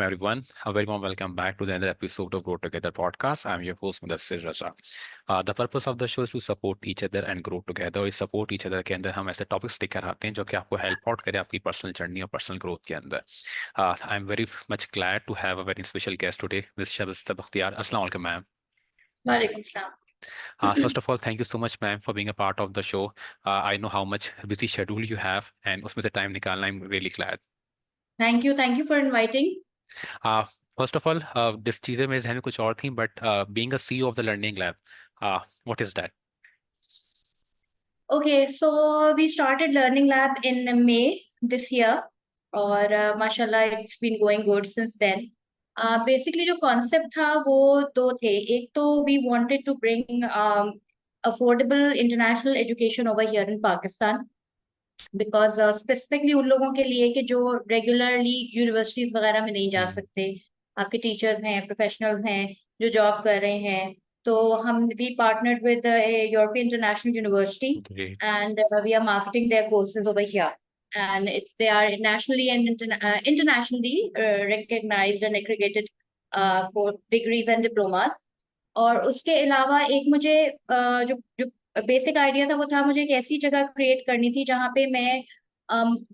everyone. A very warm welcome back to the another episode of Grow Together podcast. I'm your host, Mudassir Raza. The purpose of the show is to support each other and grow together. इस support each other के अंदर हम ऐसे topics लेकर आते हैं जो कि आपको हेल्प आउट करे आपकी पर्सनल जर्नी और पर्सनल ग्रोथ के अंदर. I am very much glad to have a very special guest today, miss Shabista Bakhtiyar. अस्सलाम वालेकुम ma'am. Walaikum salam. First of all, thank you so much, ma'am, for being a part of the show. I know how much busy schedule you have, and उसमें से time निकालना, I'm really glad. Thank you for inviting. Uh, First of all, जिस चीज़ें मेरे जहन में कुछ और थी, but being a CEO of the Learning Lab, what is that? Okay, so we started Learning Lab in May this year, और माशाल्लाह it's been going good since then. Basically जो concept था वो दो थे. एक तो we wanted to bring affordable international education over here in Pakistan, because specifically उन लोगों के लिए कि जो regularly universities वगैरह में नहीं जा Hmm. सकते, आपके टीचर्स हैं, प्रोफेशनल्स हैं जो जॉब कर रहे हैं. तो हम we partnered with a European International University, Great. and we are marketing their courses over here, and they are nationally and internationally recognized and accredited for degrees and diplomas. और उसके अलावा एक मुझे जो जो बेसिक आइडिया था वो था, मुझे एक ऐसी जगह क्रिएट करनी थी जहाँ पे मैं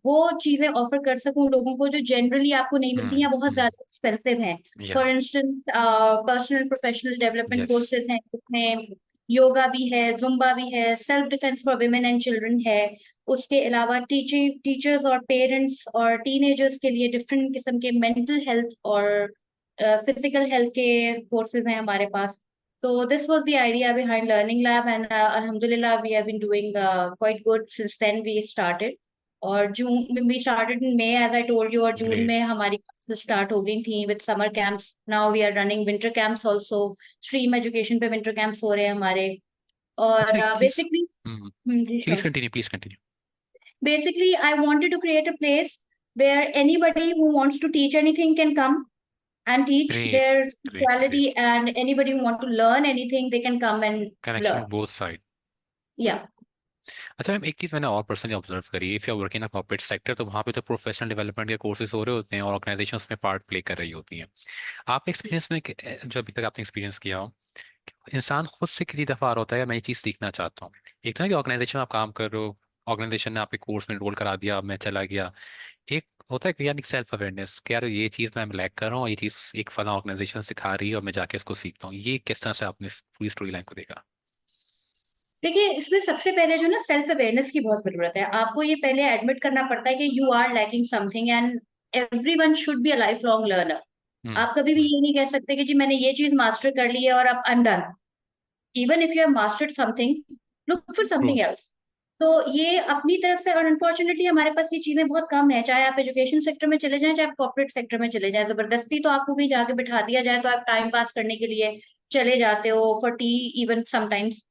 वो चीजें ऑफर कर सकूं लोगों को जो जनरली आपको नहीं मिलती या बहुत ज्यादा एक्सपेंसिव हैं. Yeah. For instance personal professional development Yes. Courses हैं, जिसमें योगा भी है, जुम्बा भी है, self defence for women and children है. उसके अलावा टीचर्स और पेरेंट्स और टीनेजर्स के लिए डिफरेंट किस्म के मेंटल हेल्थ और फिजिकल हेल्थ के कोर्सेज हैं हमारे पास. So this was the idea behind Learning Lab, and Alhamdulillah we have been doing quite good since then we started. और जून we started in May as I told you, और जून Great. में हमारी classes start हो गई थी with summer camps. Now we are running winter camps also. Stream education पे winter camps हो रहे हैं हमारे. अच्छा, और एक चीज. basically, जी please sure. Continue, please continue. Basically, I wanted to create a place where anybody who wants to teach anything can come and teach great. their great. Great. speciality, and anybody who want to learn anything, they can come and connection learn. With both side. Yeah. अच्छा ma'am, एक चीज़ मैंने और personally observe करी, if you are working in corporate sector तो वहाँ पे तो प्रोफेशनल डेवलपमेंट के कोर्सेज हो रहे होते हैं और ऑर्गेनाइजेशन उसमें पार्ट प्ले कर रही होती हैं. आप एक्सपीरियंस में जो अभी तक आपने एक्सपीरियंस किया हो, इंसान खुद से कितनी दफ़ा आ रहा होता है मैं ये चीज़ सीखना चाहता हूँ. एक था कि ऑर्गेनाइजेशन आप काम कर रहे हो, ऑर्गेनाइजेशन ने आपके कोर्स में एनरोल करा दिया, मैं चला गया. एक होता है कि यार सेल्फ अवेयरनेस कि यार ये चीज़ मैं लैक कर रहा हूँ, ये चीज़ एक फला ऑर्गेनाइजेशन सिखा रही है और मैं जाके इसको सीखता हूँ. ये किस तरह से आपने इस पूरी स्टोरी लाइन को देखा? देखिए, इसमें सबसे पहले जो ना सेल्फ अवेयरनेस की बहुत जरूरत है. आपको ये पहले एडमिट करना पड़ता है कि you are lacking something, and everyone should be a life long learner. Hmm. आप कभी भी हम्म. ये नहीं कह सकते कि जी मैंने ये चीज मास्टर कर ली है और अब I am done. Even if you have mastered something, look for true. Something else. तो ये अपनी तरफ से, और अनफॉर्चुनेटली हमारे पास ये चीजें बहुत कम है. चाहे आप एजुकेशन सेक्टर में चले जाएं, चाहे आप कॉर्पोरेट सेक्टर में चले जाएं, जबरदस्ती तो आपको कहीं जाके बिठा दिया जाए तो आप टाइम पास करने के लिए चले जाते हो, for tea even sometimes,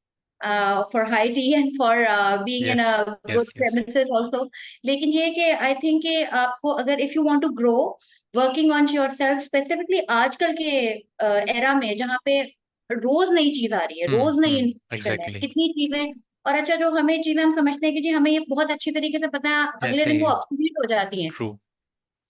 for high tea and for being in yes. A good yes. Yes. Premises also. लेकिन ये कि आई थिंक कि आपको अगर if you want to grow working on yourself, specifically आजकल के एरा में जहाँ पे रोज नई चीज आ रही है, रोज नई इंफॉर्मेशन है, एग्जैक्टली. कितनी चीजें. और अच्छा, जो हमें चीजें हम समझते हैं कि जी हमें ये बहुत अच्छी तरीके से पता है, अगले ऐसे दिन वो ही. ऑब्सोलीट हो जाती हैं. ट्रू.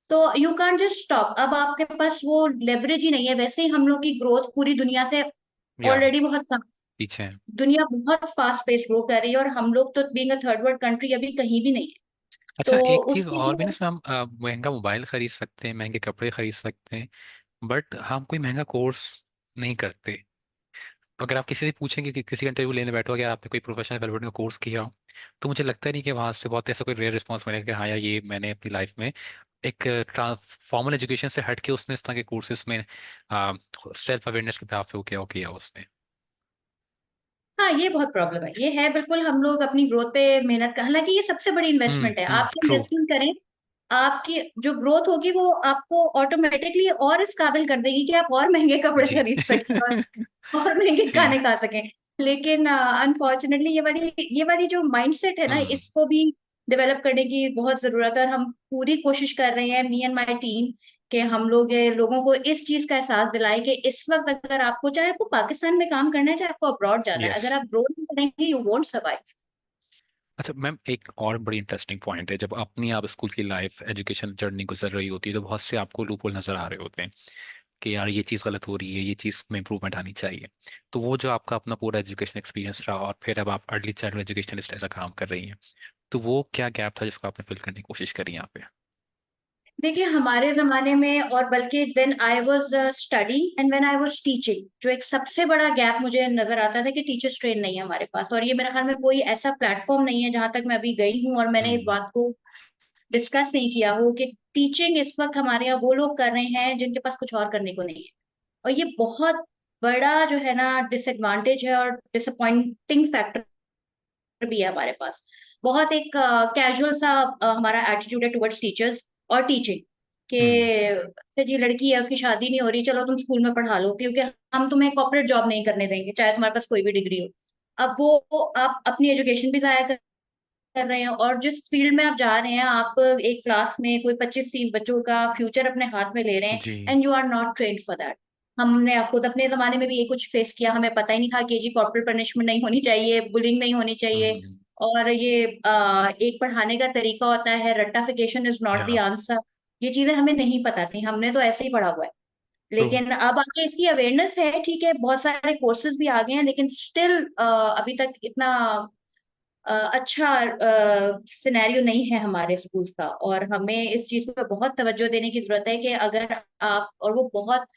तो यू कांट जस्ट स्टॉप. अब आपके पास वो लेवरेज ही नहीं है. वैसे ही हम लोग की ग्रोथ पूरी दुनिया से या ऑलरेडी बहुत कम. पीछे हैं. दुनिया बहुत फास्ट पेस ग्रो कर रही है, और हम लोग तो being a third world country अभी कहीं भी नहीं है. अच्छा, तो एक चीज उसके और भी ना, लिए इसमें हम महंगा मोबाइल खरीद सकते हैं, महंगे कपड़े खरीद सकते हैं, बट हम कोई महंगा कोर्स नहीं करते. अगर आप किसी से पूछेंगे कि किसी इंटरव्यू लेने बैठो अगर आपने कोई प्रोफेशनल डेवलपमेंट का कोर्स किया हो, तो मुझे लगता नहीं कि वहां से बहुत ऐसा कोई रेयर रिस्पॉन्स मिलेगा कि हाँ यार ये मैंने अपनी लाइफ में एक फॉर्मल एजुकेशन से हट के उसने इस तरह के कोर्सेज में सेल्फ अवेयरनेस के बिहाफ पे वो किया उसने. हाँ, ये बहुत प्रॉब्लम है. ये है बिल्कुल. हम लोग अपनी ग्रोथ पे मेहनत कर, हालांकि ये सबसे बड़ी इन्वेस्टमेंट है. आप ट्रू. इन्वेस्टमेंट करें, आपकी जो ग्रोथ होगी वो आपको ऑटोमेटिकली और इस काबिल कर देगी कि आप और महंगे कपड़े जी. खरीद सकें और महंगे जी. खाने खा सकें. लेकिन अनफॉर्चुनेटली ये वाली जो माइंडसेट है ना, हम्म. इसको भी डेवलप करने की बहुत जरूरत है. और हम पूरी कोशिश कर रहे हैं, मी एंड माई टीम, कि हम लोग ये लोगों को इस चीज का एहसास दिलाएं कि इस वक्त अगर आपको, चाहे आपको पाकिस्तान में काम करना है, चाहे आपको अब्रॉड जाना है, यस. अगर आप ग्रो नहीं करेंगे, यू वोंट सर्वाइव. अच्छा मैम, एक और बड़ी इंटरेस्टिंग पॉइंट है, जब अपनी आप स्कूल की लाइफ एजुकेशन जर्नी गुजर रही होती है तो बहुत से आपको लूपहोल नज़र आ रहे होते हैं कि यार ये चीज़ गलत हो रही है, ये चीज़ में इम्प्रूवमेंट आनी चाहिए। तो वो जो आपका अपना पूरा एजुकेशन एक्सपीरियंस रहा और फिर अब आप अर्ली चाइल्ड एजुकेशनिस्ट ऐसा काम कर रही हैं, तो वो क्या गैप था जिसको आपने फिल करने की कोशिश करी यहाँ पे? देखिए हमारे जमाने में, और बल्कि when I was study and when I was teaching, जो एक सबसे बड़ा गैप मुझे नजर आता था कि टीचर्स ट्रेन नहीं है हमारे पास। और ये मेरे ख्याल में कोई ऐसा प्लेटफॉर्म नहीं है जहां तक मैं अभी गई हूँ और मैंने इस हम्म। बात को डिस्कस नहीं किया हो कि टीचिंग इस वक्त हमारे यहाँ वो लोग कर रहे हैं जिनके पास कुछ और करने को नहीं है। और ये बहुत बड़ा जो है ना डिसएडवांटेज है और डिसअपॉइंटिंग फैक्टर भी है हमारे पास। बहुत एक कैजुअल सा हमारा एटीट्यूड है टुवर्ड्स टीचर्स और टीचिंग के। हम्म। अच्छा जी, लड़की है, उसकी शादी नहीं हो रही, चलो तुम स्कूल में पढ़ा लो, क्योंकि हम तुम्हें कॉर्पोरेट जॉब नहीं करने देंगे चाहे तुम्हारे पास कोई भी डिग्री हो। अब वो आप अपनी एजुकेशन भी जाया कर रहे हैं, और जिस फील्ड में आप जा रहे हैं, आप एक क्लास में कोई 25-30 बच्चों का फ्यूचर अपने हाथ में ले रहे हैं, जी। And you are not trained for that. हमने खुद अपने जमाने में भी ये कुछ फेस किया, हमें पता ही नहीं था कि जी कॉर्पोरल पनिशमेंट नहीं होनी चाहिए, बुलिंग नहीं होनी चाहिए। हम्म। और ये एक पढ़ाने का तरीका होता है, रट्टाफिकेशन इज नॉट द या। आंसर। ये चीजें हमें नहीं पता थी, हमने तो ऐसे ही पढ़ा हुआ है। ट्रू। लेकिन अब आगे इसकी अवेयरनेस है, ठीक है, बहुत सारे कोर्सेज भी आ गए हैं, लेकिन स्टिल अभी तक इतना अच्छा सिनेरियो नहीं है हमारे स्कूल्स का। और हमें इस चीज पे बहुत तवज्जो देने की जरूरत है कि अगर आप, और वो बहुत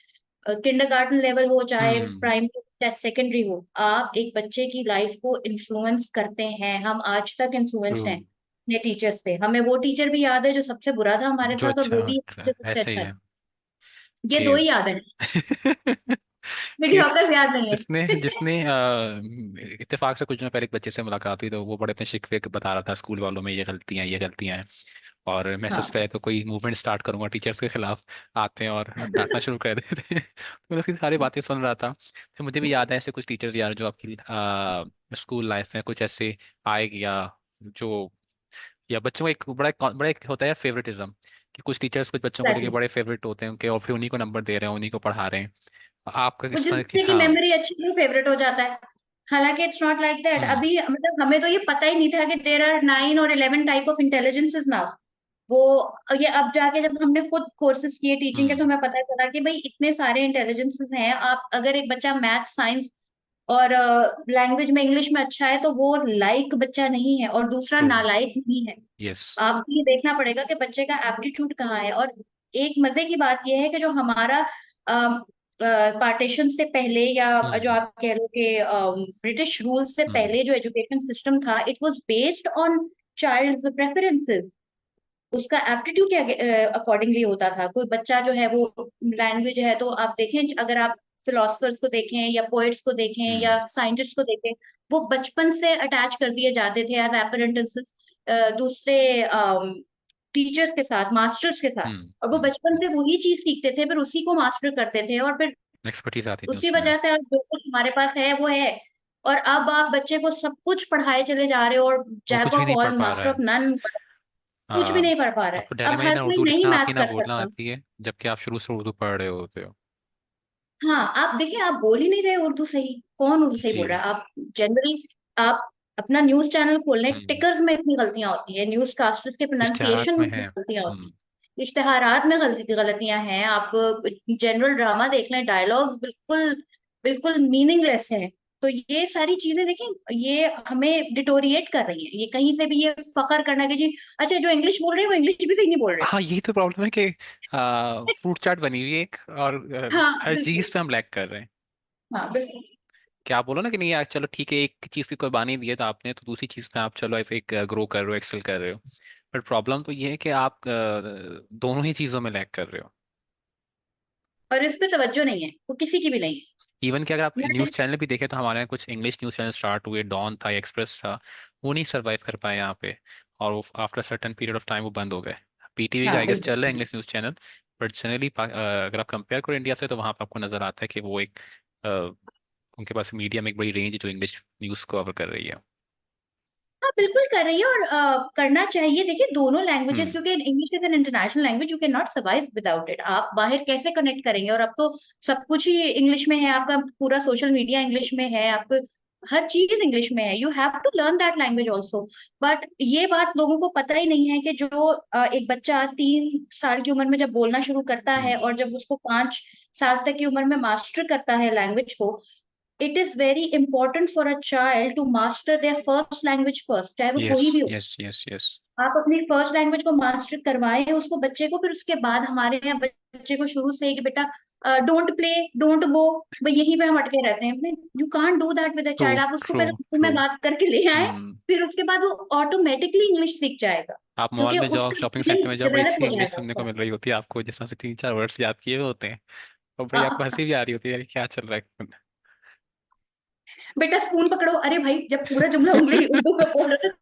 किंडरगार्टन लेवल हो चाहे हम्म। प्राइमरी चाहे सेकेंडरी हो, आप एक बच्चे की लाइफ को इन्फ्लुएंस करते हैं। हम आज तक ट्रू। इन्फ्लुएंस्ड हैं अपने टीचर से। हमें वो टीचर भी याद है जो सबसे बुरा था हमारे जो साथ, और अच्छा वो भी जो सबसे ऐसे ही अच्छा था। है ये कि दो ही याद है, कि मीडियोक्रे याद नहीं है। जिसने जिसने इत्तेफाक से कुछ दिनों पहले एक बच्चे से मुलाकात हुई तो वो बड़े अपने शिकवे बता रहा था स्कूल वालों में ये गलतियां हैं। और मैं सबसे हाँ पहले तो कोई मूवमेंट स्टार्ट करूंगा टीचर्स के खिलाफ, आते हैं और डांटना शुरू कर देते हैं। तो मैं उसकी सारी बातें सुन रहा था, फिर मुझे भी याद है ऐसे कुछ टीचर्स यार जो आपकी स्कूल लाइफ में कुछ ऐसे आए या जो, या बच्चों का एक बड़ा एक होता है फेवरेटिज्म, कि कुछ टीचर्स कुछ बच्चों को लेके एग्जैक्टली। बड़े फेवरेट होते हैं उनके, और फिर उन्हीं को नंबर दे रहे हैं, उन्हीं को पढ़ा रहे हैं। आपका वो किस जिस तरह की? बच्चे की हाँ। मेमोरी अच्छी थी फेवरेट हो जाता है। हालांकि इट्स नॉट लाइक दैट। हम्म। अभी मतलब हमें तो ये पता ही नहीं था कि देर आर 9 और 11 टाइप ऑफ इंटेलिजेंसेस नाउ। वो ये अब जाके जब हमने खुद कोर्सेज किए टीचिंग के, तो हम्म। हमें पता चला कि भाई इतने सारे इंटेलिजेंसेस हैं। आप अगर एक बच्चा मैथ साइंस और लैंग्वेज में इंग्लिश में अच्छा है तो वो लाइक बच्चा नहीं है, और दूसरा ट्रू। नालायक नहीं है। यस। आपको ये देखना पड़ेगा कि बच्चे का एप्टीट्यूड कहाँ है। और एक मजे की बात यह है कि जो हमारा पार्टीशन से पहले, या जो हम्म। आप कह लो कि ब्रिटिश रूल से हम्म। पहले जो एजुकेशन सिस्टम था, it was based on child preferences. उसका एप्टीट्यूड के अकॉर्डिंगली होता था। कोई बच्चा जो है वो, लैंग्वेज है तो आप देखें, अगर आप फिलोसफर्स को देखें या पोएट्स को देखें हम्म। या साइंटिस्ट को देखें, वो बचपन से अटैच कर दिए जाते थे एज अपेरेंटिसेस दूसरे टीचर्स के साथ, मास्टर्स के साथ। और वो बचपन से वही चीज सीखते थे, फिर उसी को मास्टर करते थे, और फिर एक्सपर्टीज आती थी उसी उसमें। वजह से आज जो कुछ हमारे पास है वो है। और अब आप बच्चे को सब कुछ पढ़ाए चले जा रहे हो, और वो जैक कुछ भी ऑफ नहीं पढ़ ऑल पा रहा मास्टर है। ऑफ नन, कुछ भी हाँ। नहीं पढ़ पा रहा है। आपको दिल्ली अब में ही हर ना कोई उर्दू नहीं लिखना आती मैथ ना कर बोलना सकता। आती है, जबकि आप शुरू से उर्दू पढ़ रहे होते हो। हाँ, आप देखिए, आप बोल ही नहीं रहे उर्दू सही, कौन उर्दू सही बोल जी। रहा है? आप जनरली, आप अपना न्यूज चैनल खोल लें, हम्म। टिकर्स में इतनी गलतियां होती है, न्यूज कास्टर्स के इश्तेहारात प्रोनाउंसिएशन में में इतनी है। गलतियां होती हम्म। हैं, इश्तेहारात में गलतियां हैं। आप जनरल ड्रामा देख लें, डायलॉग्स बिल्कुल बिल्कुल मीनिंगलेस है। तो ये सारी चीजें देखें, ये हमें डिटोरिएट कर रही है। ये कहीं से भी ये फखर करना कि जी अच्छा, जो इंग्लिश बोल रहे हैं वो इंग्लिश भी सही नहीं बोल रहे। हाँ, यही तो प्रॉब्लम है कि फ्रूट चाट बनी हुई है एक, और हाँ हर बिल्कुल। चीज पे हम लैग कर रहे हैं। हाँ बिल्कुल। क्या आप बोलो ना कि नहीं यार चलो ठीक है, एक चीज की कुर्बानी दी है तो आपने, तो दूसरी चीज पे आप चलो एक ग्रो कर रहे हो, एक्सेल कर रहे हो। बट प्रॉब्लम तो ये है कि आप दोनों ही चीजों में लैग कर रहे हो। और इस पे तवज्जो नहीं है, वो किसी की भी नहीं इवन कि अगर आप है। न्यूज़ चैनल भी देखें तो हमारे यहाँ कुछ इंग्लिश न्यूज़ चैनल स्टार्ट हुए, डॉन था, एक्सप्रेस था, वो नहीं सरवाइव कर पाए यहाँ पे। और वो after certain period of time वो बंद हो गए। पीटीवी का हाँ आई गेस चल रहा है बिल्कुल। English news channel, but generally अगर आप कंपेयर करो इंडिया से तो वहाँ पे आपको नजर आता है कि वो एक अ, उनके पास मीडिया में एक बड़ी रेंज है जो इंग्लिश न्यूज़ कवर कर रही है। हाँ बिल्कुल कर रही है, और करना चाहिए। देखिए दोनों लैंग्वेजेस, हम्म। क्योंकि English is an international language, you can not survive without it. आप बाहर कैसे कनेक्ट करेंगे? और अब तो सब कुछ ही इंग्लिश में है, आपका पूरा सोशल मीडिया इंग्लिश में है, आपको हर चीज इंग्लिश में है, you have to learn that language also. But ये बात लोगों को पता ही नहीं है कि जो एक बच्चा 3 साल की उम्र में जब बोलना शुरू करता है हम्म। और जब उसको 5 साल तक की उम्र में मास्टर करता है लैंग्वेज को, it is very important for a child to master their first language first, चाहे वो यस कोई भी हो। Yes yes yes. आप अपनी फर्स्ट लैंग्वेज को मास्टर करवाएं उसको, बच्चे को, फिर उसके बाद हमारे यहाँ बच्चे को शुरू से ही कि बेटा डोंट प्ले, डोंट गो, भाई यहीं पे हम अटके रहते हैं। You can't do that with a true child. आप उसको ट्रू पहले उर्दू ट्रू। में बात करके ले आए, हम्म। फिर उसके बाद वो ऑटोमेटिकली इंग्लिश सीख जाएगा, आप मॉल क्योंकि में जाओ, उसका शॉपिंग सेंटर ब्रेन में जाओ, बड़ी डेवलप अच्छी हो इंग्लिश जाएगा सुनने को उसका। मिल रही होती है आपको, जिसमें से 3 4 वर्ड्स याद किए हुए होते हैं, और बड़ी आपको हाँ, हंसी भी आ रही होती है, यार क्या चल रहा है। बेटा स्पून पकड़ो, अरे भाई जब पूरा जुमला उंगली उर्दू में बोल रहे तो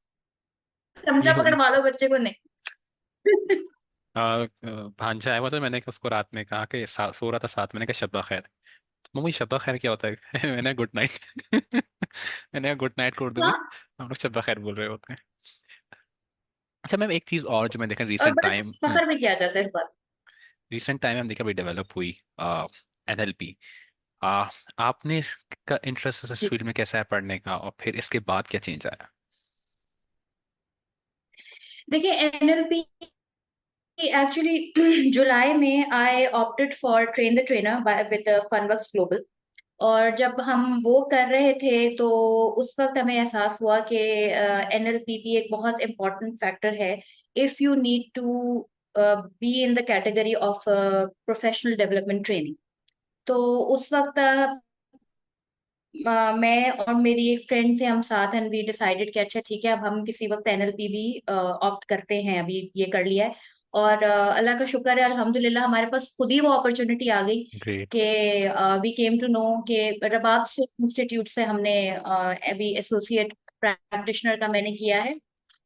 चमचा ये पकड़वा लो बच्चे को, नहीं। भांजा आया हुआ था, मैंने उसको रात में कहा कि सो रहा था साथ, मैंने कहा शब्बा खैर। तो मम्मी शब्बा खैर क्या होता है? मैंने गुड नाइट। मैंने कहा गुड नाइट को उर्दू में हाँ, हम लोग शब्बा खैर बोल रहे होते हैं। अच्छा मैम, एक चीज़ और जो मैं देखा और रिसेंट बड़े टाइम में, फखर भी किया जाता है इस बात। हम देखा भाई डेवलप हुई NLP। आ, आपने इसका इंटरेस्ट इस जी, फील्ड में कैसा है पढ़ने का, और फिर इसके बाद क्या चेंज आया? देखिए एनएलपी एक्चुअली जुलाई में I opted for train the trainer with Funworks Global. और जब हम वो कर रहे थे तो उस वक्त हमें एहसास हुआ कि एनएलपी भी एक बहुत इम्पोर्टेंट फैक्टर है if you need to be in the category of professional development training. तो उस वक्त मैं और मेरी एक फ्रेंड थे, हम साथ, एंड वी डिसाइडेड कि अच्छा ठीक है, अब हम किसी वक्त एनएलपी भी ऑप्ट करते हैं, अभी ये कर लिया है। और अल्लाह का शुक्र है, अल्हम्दुलिल्लाह हमारे पास खुद ही वो अपॉर्चुनिटी आ गई ग्रेट। कि वी केम टू नो कि रबाब से इंस्टीट्यूट से हमने अभी एसोसिएट प्रैक्टिशनर का मैंने किया है।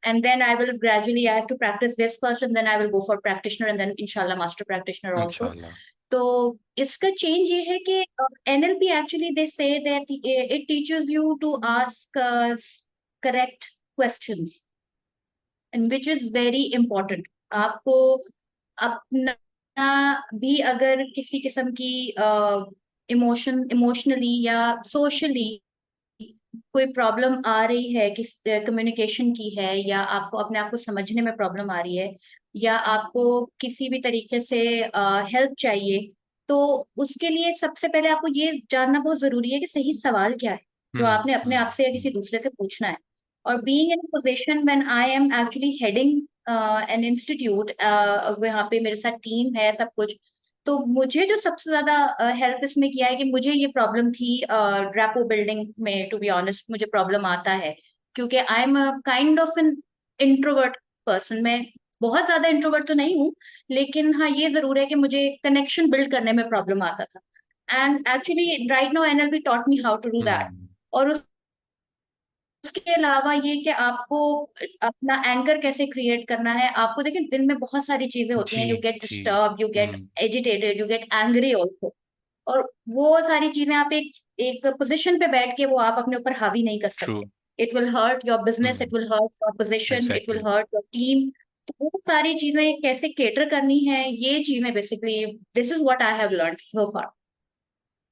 And then I will gradually I have to practise this first and then I will go for practitioner and then इंशाल्लाह मास्टर प्रैक्टिशनर आल्सो। इंशाल्लाह। तो इसका चेंज ये है कि NLP actually they say that it teaches you to ask correct questions and which is very important. आपको अपना भी अगर किसी किस्म की इमोशनली या सोशली कोई प्रॉब्लम आ रही है, किस कम्युनिकेशन की है, या आपको अपने आप को समझने में प्रॉब्लम आ रही है, या आपको किसी भी तरीके से हेल्प चाहिए, तो उसके लिए सबसे पहले आपको ये जानना बहुत जरूरी है कि सही सवाल क्या है जो हम्म आपने अपने आप से या हम्म। किसी दूसरे से पूछना है। और being in position when I am actually heading an institute, वहाँ पे मेरे साथ टीम है सब कुछ, तो मुझे जो सबसे ज्यादा हेल्प इसमें किया है कि मुझे ये प्रॉब्लम थी रैपो बिल्डिंग में, टू बी ऑनेस्ट मुझे प्रॉब्लम आता है क्योंकि I am kind of an introvert person. मैं बहुत ज्यादा इंट्रोवर्ट तो नहीं हूँ, लेकिन हाँ ये जरूर है कि मुझे कनेक्शन बिल्ड करने में प्रॉब्लम आता था। And actually right now NLP taught me how to do that. Hmm. और उसके अलावा ये कि आपको अपना एंकर कैसे क्रिएट करना है। आपको देखिए दिन में बहुत सारी चीजें होती जी हैं, यू गेट जी। Disturb, you get hmm. Agitated, you get angry also. और वो सारी चीजें आप एक एक पोजीशन पे बैठ के वो आप अपने ऊपर हावी नहीं कर ट्रू। सकते। It will hurt your business, it hmm. Will hurt your position, it will exactly. Hurt your team. तो वो सारी चीजें कैसे केटर करनी है, ये चीजें basically this is what I have learn so far.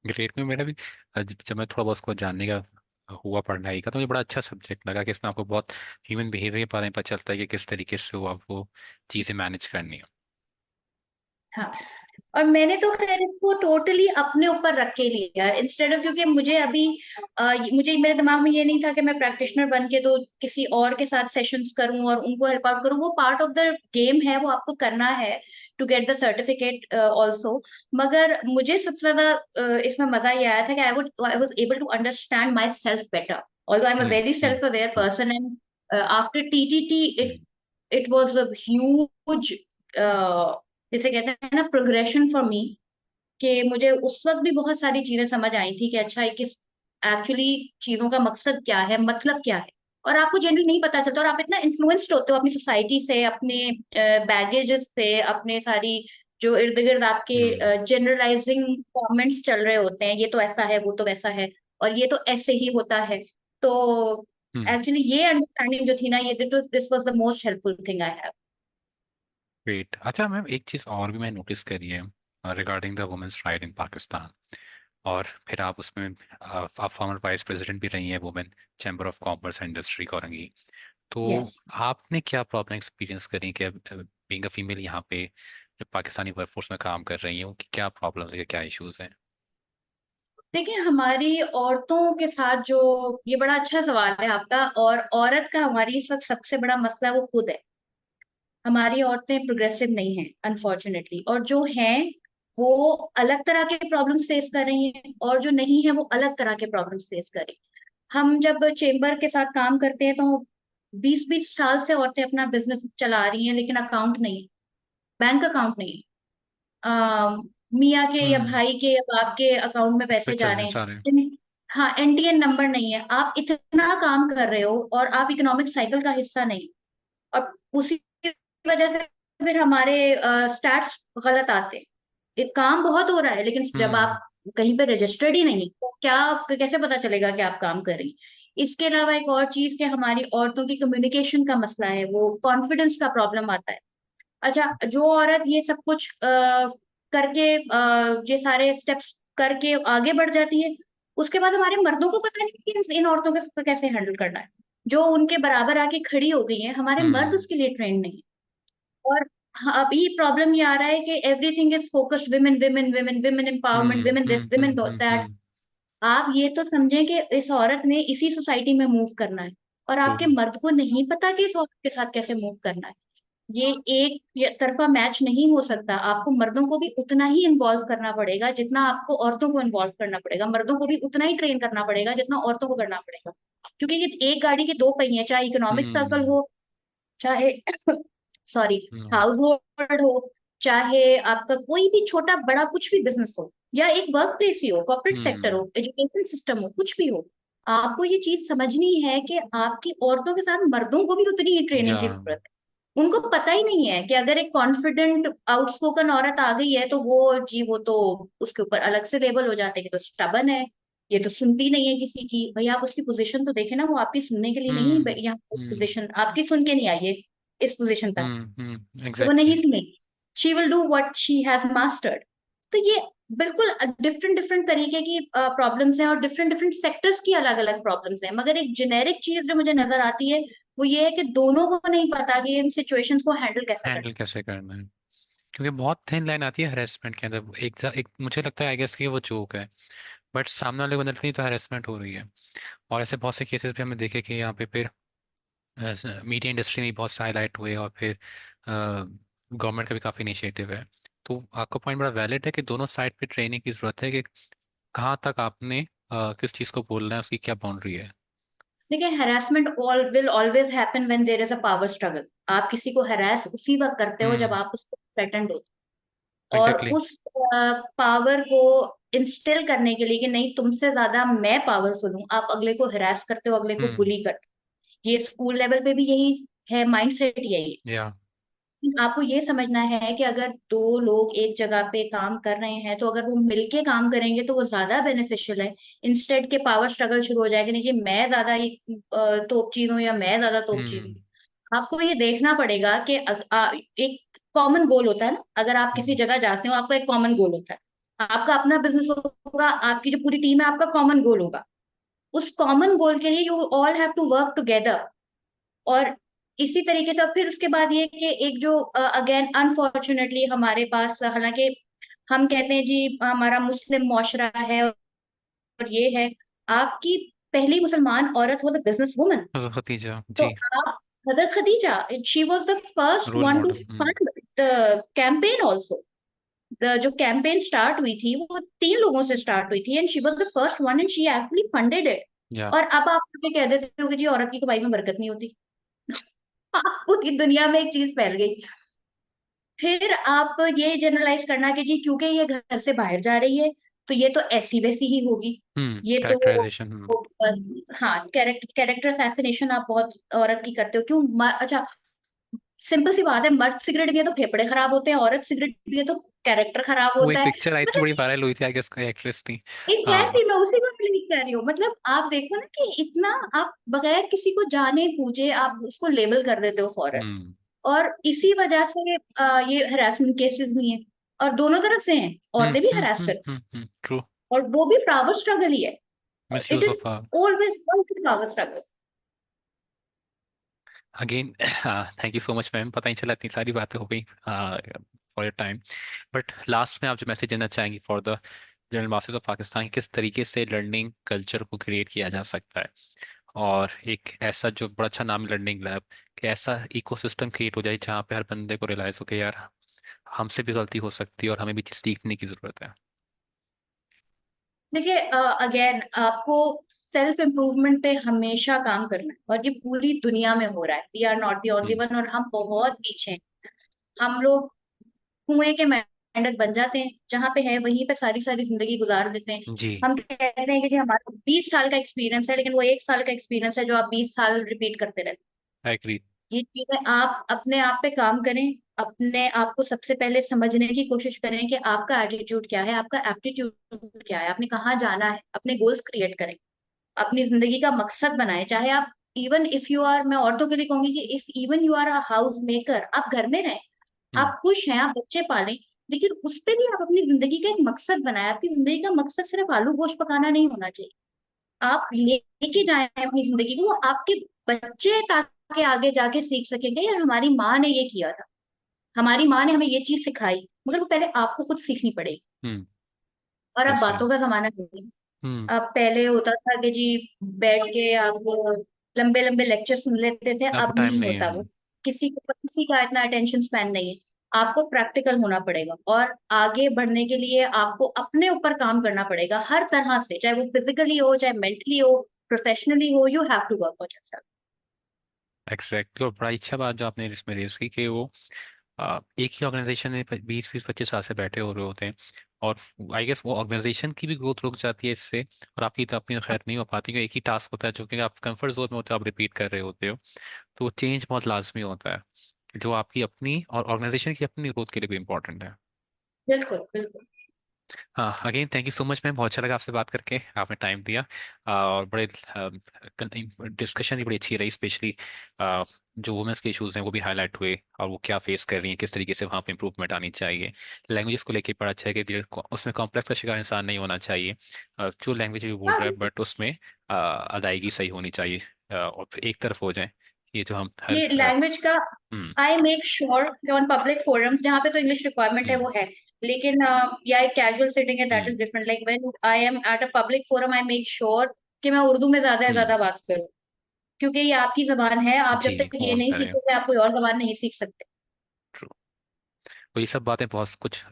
Great में मेरा भी जब मैं थोड़ा बहुत उसको जानने का हुआ पढ़ाई का, तो मुझे बड़ा अच्छा सब्जेक्ट लगा कि इसमें आपको बहुत ह्यूमन बिहेवियर के बारे में पता चलता है कि किस तरीके से वो आपको चीज़ें मैनेज करनी है। हाँ, और मैंने तो खैर इसको टोटली अपने ऊपर रख के लिया इंस्टेड ऑफ, क्योंकि मुझे अभी मुझे मेरे दिमाग में ये नहीं था कि मैं प्रैक्टिशनर बन के तो किसी और के साथ सेशंस करूं और उनको हेल्प आउट करूं। वो पार्ट ऑफ द गेम है, वो आपको करना है to get the certificate also. मगर मुझे सबसे ज्यादा इसमें मजा ये आया था कि I was able to understand myself better, although I am a very self aware true. Person. And after TTT hmm it was a huge, जिसे कहते हैं ना, प्रोग्रेशन फॉर मी। कि मुझे उस वक्त भी बहुत सारी चीजें समझ आई थी कि अच्छा ये किस एक्चुअली चीजों का मकसद क्या है, मतलब क्या है। और आपको जनरली नहीं पता चलता, और आप इतना इन्फ्लुएंस्ड होते हो अपनी सोसाइटी से, अपने बैगेजेस से, अपने सारी जो इर्द गिर्द आपके हम्म जनरलाइजिंग कमेंट्स चल रहे होते हैं, ये तो ऐसा है, वो तो वैसा है, और ये तो ऐसे ही होता है। तो हम्म। एक्चुअली ये अंडरस्टैंडिंग जो थी ना, ये this was the most helpful thing I have. Great. अच्छा मैम, एक चीज़ और भी मैं नोटिस करी है रिगार्डिंग द वुमेन्स राइट इन पाकिस्तान। और फिर आप उसमें आप फॉर्मर वाइस प्रेसिडेंट भी रही हैं women chamber of commerce and industry Korangi. तो यस। आपने क्या प्रॉब्लम एक्सपीरियंस करी कि बीइंग अ फीमेल यहाँ पे जब पाकिस्तानी वर्कफोर्स में काम कर रही हैं, उनकी क्या प्रॉब्लम्स है, क्या इश्यूज हैं? देखिए, हमारी औरतों के साथ जो, ये बड़ा अच्छा सवाल है आपका। और औरत का हमारी इस वक्त सबसे बड़ा मसला वो खुद है। हमारी औरतें प्रोग्रेसिव नहीं हैं अनफॉर्चुनेटली, और जो हैं वो अलग तरह के प्रॉब्लम्स फेस कर रही हैं, और जो नहीं है वो अलग तरह के प्रॉब्लम्स फेस कर रही हैं। हम जब चेंबर के साथ काम करते हैं तो 20-20 साल से औरतें अपना बिजनेस चला रही हैं, लेकिन अकाउंट नहीं है, बैंक अकाउंट नहीं है। मियाँ के या हम्म। भाई के या बाप के अकाउंट में पैसे फिर जा चल रहे रहे हैं। सारे। हाँ, एनटीएन नंबर नहीं है। आप इतना काम कर रहे हो और आप इकोनॉमिक साइकिल का हिस्सा नहीं, और उसी वजह से फिर हमारे स्टैट्स गलत आते हैं। एक काम बहुत हो रहा है, लेकिन जब हम्म। आप कहीं पे रजिस्टर्ड ही नहीं तो क्या, कैसे पता चलेगा कि आप काम कर रही हैं? इसके अलावा एक और चीज कि हमारी औरतों की कम्युनिकेशन का मसला है, वो कॉन्फिडेंस का प्रॉब्लम आता है। अच्छा, जो औरत ये सब कुछ करके ये सारे स्टेप्स करके आगे बढ़ जाती है, उसके बाद हमारे मर्दों को पता नहीं कि इन औरतों के साथ कैसे हैंडल करना है। जो उनके बराबर आके खड़ी हो गई है, हमारे मर्द हम्म। उसके लिए ट्रेंड नहीं है। और हाँ, अभी प्रॉब्लम ये आ रहा है कि everything is focused, women women women, women empowerment, women this women that. आप ये तो समझें कि इस औरत ने इसी सोसाइटी में मूव करना है, और ट्रू। आपके मर्द को नहीं पता कि इस औरत के साथ कैसे मूव करना है। ये एक तरफा मैच नहीं हो सकता। आपको मर्दों को भी उतना ही इन्वॉल्व करना पड़ेगा जितना आपको औरतों को इन्वॉल्व करना पड़ेगा। मर्दों को भी उतना ही ट्रेन करना पड़ेगा जितना औरतों को करना पड़ेगा। क्योंकि ये एक गाड़ी के दो पहिए हैं, चाहे इकोनॉमिक सर्कल हम्म। हो, चाहे सॉरी हम्म। हाउस होल्ड हो, चाहे आपका कोई भी छोटा बड़ा कुछ भी बिजनेस हो, या एक वर्क प्लेस ही हो, कॉर्पोरेट सेक्टर हम्म। हो, एजुकेशन सिस्टम हो, कुछ भी हो। आपको ये चीज समझनी है कि आपकी औरतों के साथ मर्दों को भी उतनी ही या। ट्रेनिंग की जरूरत है। उनको पता ही नहीं है कि अगर एक कॉन्फिडेंट आउटस्पोकन औरत आ गई है तो वो जी, वो तो उसके ऊपर अलग से लेबल हो जाते हैं कि तो स्टबन है, ये तो सुनती नहीं है किसी की। भाई आप उसकी पोजीशन तो देखे ना, वो आपकी सुनने के लिए नहीं हम्म। यहाँ इस हम्म। पोजीशन आपकी सुन के नहीं आई है इस पोजीशन तक। तो वो एग्जैक्टली। नहीं सुनेगी। She will do what she has mastered. तो ये बिल्कुल डिफरेंट डिफरेंट तरीके की प्रॉब्लम्स हैं, और डिफरेंट डिफरेंट सेक्टर्स की अलग अलग प्रॉब्लम्स हैं। मगर एक जेनेरिक चीज जो मुझे नजर आती है वो ये है कि दोनों को नहीं पता कि इन सिचुएशंस को हैंडल कैसे करना हैंडल कैसे करना है, क्योंकि बहुत थिन लाइन आती है हरेसमेंट के अंदर। एक मुझे लगता है आई गेस कि वो जोक है, बट सामने वाले बंदे की तो हरेसमेंट हो रही है। और ऐसे बहुत से केसेस भी हमने देखे कि यहाँ पे फिर मीडिया इंडस्ट्री में भी बहुत हाईलाइट हुए, और फिर गवर्नमेंट का भी काफ़ी इनिशिएटिव है। तो आपका पॉइंट बड़ा वैलिड है कि दोनों साइड पे ट्रेनिंग की ज़रूरत है कि कहाँ तक आपने किस चीज़ को बोलना है, उसकी क्या बाउंड्री है। देखिए, harassment all will always happen when there is a power struggle. आप किसी को हरास उसी वक्त करते हो जब हम्म। आप उसको थ्रेटन्ड हो, और एग्जैक्टली। उस पावर को इंस्टिल करने के लिए कि नहीं, तुमसे ज्यादा मैं पावरफुल हूँ, आप अगले को हरास करते हो, अगले को हम्म। बुली करते हो। ये स्कूल लेवल पे भी यही है, माइंडसेट यही है। या। आपको ये समझना है कि अगर दो लोग एक जगह पे काम कर रहे हैं तो अगर वो मिलके काम करेंगे तो वो ज्यादा बेनिफिशियल है। इंस्टेड के पावर स्ट्रगल शुरू हो जाएगा, नहीं जी मैं ज्यादा ही तोप चीज हूँ या मैं ज्यादा तोप चीज हम्म। हूँ। आपको ये देखना पड़ेगा कि एक कॉमन गोल होता है ना। अगर आप किसी हम्म। जगह जाते हो, आपका एक कॉमन गोल होता है। आपका अपना बिजनेस होगा, आपकी जो पूरी टीम है, आपका कॉमन गोल होगा। उस कॉमन गोल के लिए you all have to work together. और इसी तरीके से फिर उसके बाद ये कि एक जो अगेन अनफॉर्चुनेटली हमारे पास, हालांकि हम कहते हैं जी हमारा मुस्लिम मुआशरा है और ये है, आपकी पहली मुसलमान औरत वो the business woman. Hazrat Khatija तो जी। आप, Hazrat Khadija, she was the first role one to model. Hmm. Fund campaign also. जो कैंपेन स्टार्ट हुई थी वो 3 लोगों से स्टार्ट हुई थी, and she was the first one and she actually funded it. Yeah. और अब आप मुझे कह देते हो कि जी औरत की कमाई में बरकत नहीं होती। पूरी दुनिया में एक चीज फैल गई। फिर आप ये जनरलाइज करना कि जी क्योंकि ये घर से बाहर जा रही है तो ये तो ऐसी वैसी ही होगी, ये तो कैरेक्टराइजेशन। हम्म। हाँ, कैरेक्टर असैसिनेशन आप बहुत औरत की करते हो। क्यों? अच्छा, सिंपल सी बात है, मर्द सिगरेट पिए तो फेफड़े खराब होते हैं, औरत सिगरेट पिए तो कैरेक्टर खराब वो एक होता है। पिक्चर आई थी, बड़ी मतलब वायरल हुई थी, आई गेस कोई एक्ट्रेस थी। हाँ। एग्जैक्टली, मैं उसी को रिलेट कर रही हूँ। मतलब आप देखो ना कि इतना आप बगैर किसी को जाने पूछे आप उसको लेबल कर देते हो फौरन। हम्म। और इसी वजह से ये हरासमेंट केसेस भी हैं, और दोनों तरफ से हैं, औरतें भी हरास करती ट्रू। और वो भी पावर स्ट्रगल ही है। Miss it use is of always power struggle. Again. Thank you so much ma'am, पता नहीं चला इतनी सारी बातें हो गई for your time. But last में आप जो मैसेज देना चाहेंगे for the general masses of Pakistan कि किस तरीके से लर्निंग कल्चर को क्रिएट किया जा सकता है, और एक ऐसा जो बड़ा अच्छा नाम लर्निंग लैब, कि ऐसा इकोसिस्टम क्रिएट हो जाए जहाँ पे हर बंदे को रियलाइज हो कि यार हमसे भी गलती हो सकती है और हमें भी सीखने की जरूरत है। देखिए, अगेन आपको सेल्फ इम्प्रूवमेंट पे हमेशा काम करना है, और ये पूरी दुनिया में हो रहा है। We are not the only hmm. One, और हम बहुत पीछे हैं। हम लोग कुएं के मेंढक बन जाते हैं, जहां पे है वहीं पे सारी सारी जिंदगी गुजार देते हैं। जी। हम कहते हैं कि जी हमारा 20 साल का एक्सपीरियंस है, लेकिन वो 1 साल का एक्सपीरियंस है जो आप 20 साल रिपीट करते रहते हैं। I agree. ये चीजें आप अपने आप पे काम करें। अपने आप को सबसे पहले समझने की कोशिश करें कि आपका एटीट्यूड क्या है, आपका एप्टीट्यूड क्या है, आपने कहाँ जाना है, अपने गोल्स क्रिएट करें, अपनी जिंदगी का मकसद बनाएं। चाहे आप, इवन इफ यू आर, मैं औरतों के लिए कहूंगी कि if even you are a house maker, आप घर में रहें, हम्म। आप खुश हैं, आप बच्चे पालें, लेकिन उस पे भी आप अपनी जिंदगी का एक मकसद बनाएं। आपकी जिंदगी का मकसद सिर्फ आलू गोश्त पकाना नहीं होना चाहिए। आप लेके जाएं अपनी जिंदगी को, वो आपके बच्चे ताकि आगे जाके सीख सकेंगे यार हमारी माँ ने ये किया था, हमारी माँ ने हमें ये चीज सिखाई, मगर वो पहले आपको खुद सीखनी पड़ेगी। हम्म। और अब यस मैम। बातों का जमाना नहीं है। हम्म। अब पहले होता था कि जी बैठ के आप लंबे लंबे लेक्चर सुन लेते थे, अब अब टाइम नहीं नहीं है। होता वो। किसी का इतना अटेंशन स्पैन नहीं है। आपको प्रैक्टिकल होना पड़ेगा, और आगे बढ़ने के लिए आपको अपने ऊपर काम करना पड़ेगा हर तरह से, चाहे वो फिजिकली हो, चाहे मेंटली हो, प्रोफेशनली हो। You have to work on yourself. Exactly. और बड़ा अच्छा बात जो आपने इसमें रेज की कि वो एक ही ऑर्गेनाइजेशन में 20-25 साल से बैठे हो रहे होते हैं, और आई गेस वो ऑर्गेनाइजेशन की भी ग्रोथ रुक जाती है इससे, और आपकी तो अपनी खैर नहीं हो पाती, क्योंकि एक ही टास्क होता है जो कि आप कंफर्ट जोन में होते हो, आप रिपीट कर रहे होते हो। तो वो चेंज बहुत लाजमी होता है, जो आपकी अपनी और ऑर्गेनाइजेशन की अपनी ग्रोथ के लिए भी इंपॉर्टेंट है। बिल्कुल बिल्कुल। हाँ, again thank you so much ma'am, बहुत अच्छा लगा आपसे बात करके, आपने टाइम दिया। और बड़े डिस्कशन भी बड़ी अच्छी रही, स्पेशली जो वुमेंस के इश्यूज हैं वो भी हाईलाइट हुए, और वो क्या फेस कर रही हैं, किस तरीके से वहाँ पे इंप्रूवमेंट आनी चाहिए। लैंग्वेजेस को लेके बड़ा अच्छा है कि उसमें कॉम्प्लेक्स का शिकार इंसान नहीं होना चाहिए। जो लैंग्वेज भी बोल हाँ, रहा है, बट उसमें अदायगी सही होनी चाहिए, और फिर एक तरफ हो जाए, ये जो हम हर ये लैंग्वेज का हम्म। आई मेक श्योर कि ऑन पब्लिक फोरम्स जहाँ पे तो इंग्लिश रिक्वायरमेंट है हम्म। वो है, लेकिन या एक कैजुअल सेटिंग है, that hmm. Is different. Like when I am at a public forum, I make sure कि मैं उर्दू में ज्यादा से हम्म। ज्यादा बात करूँ, क्योंकि ये आपकी जबान है। आप जी, जब तक ये ओन नहीं करें। सीखोगे, आप कोई और जबान नहीं सीख सकते। तो ये सब बातें बहुत कुछ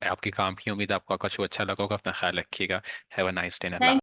आपके काम की, उम्मीद आपको कुछ अच्छा लगा होगा। अपना ख्याल रखिएगा। Have a nice day. Thank